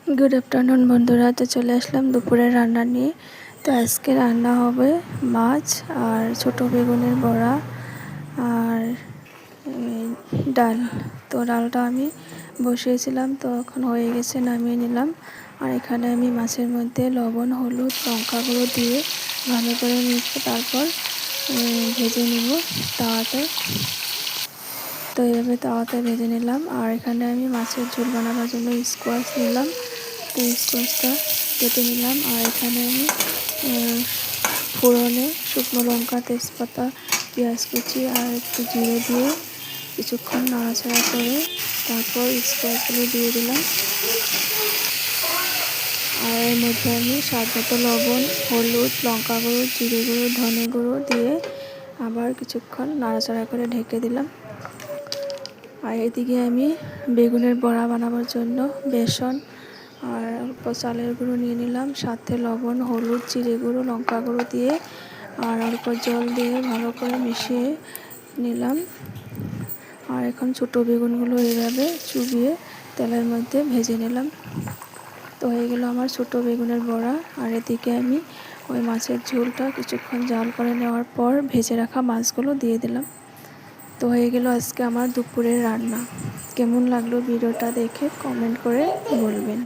Good afternoon বন্ধুরা। তো চলে আসলাম দুপুরের রান্না নিয়ে। তো আজকে রান্না হবে মাছ আর ছোট বেগুনের বড়া আর ডাল। তো ডালটা আমি বসিয়েছিলাম, তো এখন হয়ে গেছে, নামিয়ে নিলাম। আর এখানে আমি মাছের মধ্যে লবণ, হলুদ, লঙ্কা গুঁড়ো দিয়ে ভালো করে মিশিয়ে তারপর ভেজে নিব তাওয়াতে। তো এইভাবে তাওয়াতে ভেজে নিলাম। আর এখানে আমি মাছের ঝোল বানানোর জন্য স্কোয়াশ নিলাম। তো স্কোয়াশটা কেটে নিলাম। আর এখানে আমি ফোড়নে শুকনো লঙ্কা, তেজপাতা, পেঁয়াজ কুচি আর একটু জিরে দিয়ে কিছুক্ষণ নাড়াচাড়া করে তারপর স্কোয়াশগুলো দিয়ে দিলাম। আর এর মধ্যে আমি স্বাদ মতো লবণ, হলুদ, লঙ্কা গুঁড়ো, জিরে গুঁড়ো, ধনে গুঁড়ো দিয়ে আবার কিছুক্ষণ নাড়াচাড়া করে ঢেকে দিলাম। আর এদিকে আমি বেগুনের বড়া বানাবার জন্য বেসন আর অল্প চালের গুঁড়ো নিয়ে নিলাম, সাথে লবণ, হলুদ, জিরে গুঁড়ো, লঙ্কা গুঁড়ো দিয়ে আর অল্প জল দিয়ে ভালো করে মিশিয়ে নিলাম। আর এখন ছোটো বেগুনগুলো এইভাবে চুবিয়ে তেলের মধ্যে ভেজে নিলাম। তো হয়ে গেল আমার ছোটো বেগুনের বড়া। আর এদিকে আমি ওই মাছের ঝোলটা কিছুক্ষণ জাল করে নেওয়ার পর ভেজে রাখা মাছগুলো দিয়ে দিলাম। তো হয়ে গেল আজকে আমার দুপুরের রান্না। কেমন লাগলো ভিডিওটা দেখে কমেন্ট করে বলবেন।